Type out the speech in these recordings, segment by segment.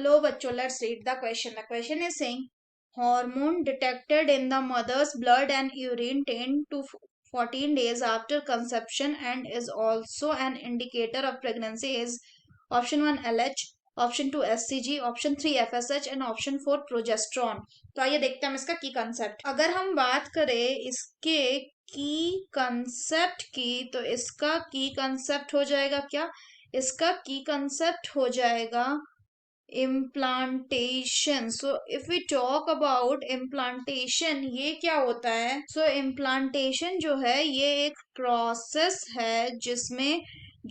चलो बच्चों, let's read the question. The question is saying hormone detected in the mother's blood and urine 10 to 14 days after conception and is also an indicator of pregnancy is option 1 LH, option 2 SCG, option 3 FSH and option 4 progesterone. तो आइए देखते हैं हम इसका की concept. अगर हम बात करें इसके की कंसेप्ट की, तो इसका की कंसेप्ट हो जाएगा क्या? इसका की कंसेप्ट हो जाएगा implantation. So if we talk about implantation, ये क्या होता है? सो इम्प्लांटेशन जो है ये एक प्रोसेस है जिसमें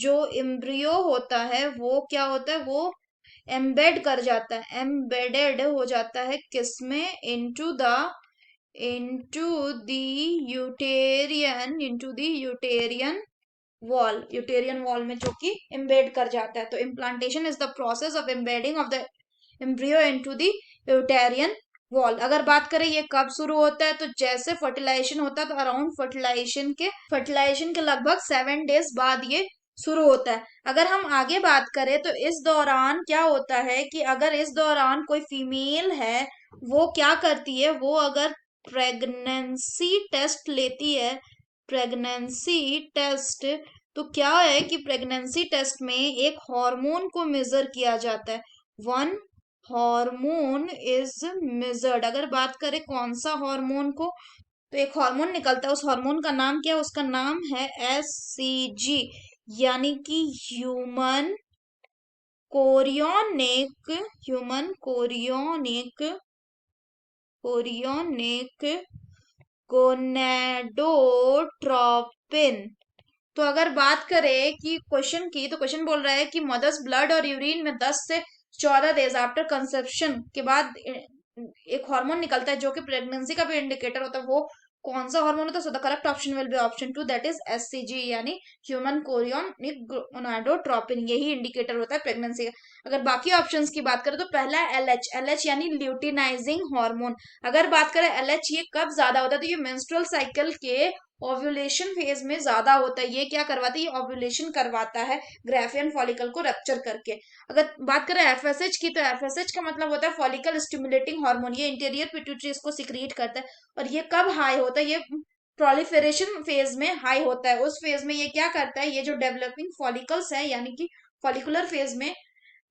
जो एम्ब्रियो होता है वो क्या होता है, वो एम्बेड कर जाता है, एम्बेडेड हो जाता है किसमें? इनटू द यूटेरियन वॉल में, जो कि एम्बेड कर जाता है. तो implantation is the process of embedding of the embryo into the uterine wall. अगर बात करें ये कब शुरू होता है, तो जैसे फर्टिलाइजेशन होता है तो अराउंड फर्टिलाइजेशन के लगभग 7 डेज बाद ये शुरू होता है. अगर हम आगे बात करें तो इस दौरान क्या होता है कि अगर इस दौरान कोई फीमेल है, वो क्या करती है, वो अगर प्रेगनेंसी टेस्ट लेती है, प्रेगनेंसी टेस्ट, तो क्या है कि प्रेगनेंसी टेस्ट में एक हार्मोन को मेजर किया जाता है. One hormone is measured. अगर बात करें कौन सा हार्मोन को, तो एक हार्मोन निकलता है, उस हार्मोन का नाम क्या है? उसका नाम है SCG, यानी कि ह्यूमन कोरियोनिक गोनेडोट्रोपिन. तो अगर बात करें कि क्वेश्चन की, तो क्वेश्चन बोल रहा है कि मदर्स ब्लड और यूरिन में 10 से 14 डेज आफ्टर कंसेप्शन के बाद एक हार्मोन निकलता है जो कि प्रेगनेंसी का भी इंडिकेटर होता है. वो कौन सा हार्मोन होता है? So the correct option will be option 2, that is SCG, यानी ह्यूमन कोरियोनिक गोनाडोट्रोपिन. यही इंडिकेटर होता है प्रेगनेंसी का. अगर बाकी ऑप्शंस की बात करें तो पहला है LH यानी ल्यूटिनाइजिंग हार्मोन. अगर बात करें LH, ये कब ज्यादा होता है? तो ये मेंस्ट्रुअल साइकिल के ओव्यूलेशन फेज में ज्यादा होता है. ये क्या करवाता है? ये ओव्यूलेशन करवाता है ग्राफियन फॉलिकल को रप्चर करके. अगर बात करें FSH की, तो FSH का मतलब होता है फॉलिकल स्टिमुलेटिंग हार्मोन. ये इंटीरियर पिट्यूटरी इसको सिक्रीट करता है. और ये कब हाई होता है? ये प्रोलिफेरेशन फेज में हाई होता है. उस फेज में ये क्या करता है, ये जो डेवलपिंग फॉलिकल्स है, यानी कि फॉलिकुलर फेज में,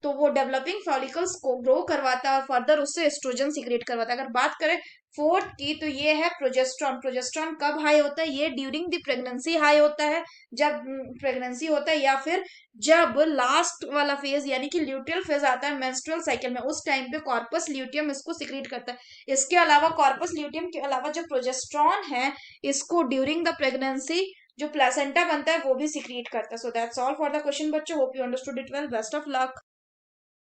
तो वो डेवलपिंग फॉलिकल्स को ग्रो करवाता है और फर्दर उससे एस्ट्रोजन सीक्रेट करवाता है. अगर बात करें फोर्थ की, तो ये है प्रोजेस्ट्रॉन. प्रोजेस्ट्रॉन कब हाई होता है? ये ड्यूरिंग द प्रेगनेंसी हाई होता है, जब प्रेगनेंसी होता है, या फिर जब लास्ट वाला फेज यानी कि ल्यूटियल फेज आता है मेंस्ट्रुअल साइकिल में, उस टाइम पे कॉर्पस ल्यूटियम इसको सीक्रेट करता है. इसके अलावा कॉर्पस ल्यूटियम के अलावा जो प्रोजेस्ट्रॉन है, इसको ड्यूरिंग द प्रेगनेंसी जो प्लेसेंटा बनता है वो भी सीक्रेट करता है. So that's all for the question बच्चों. Hope you understood it well. Best of luck.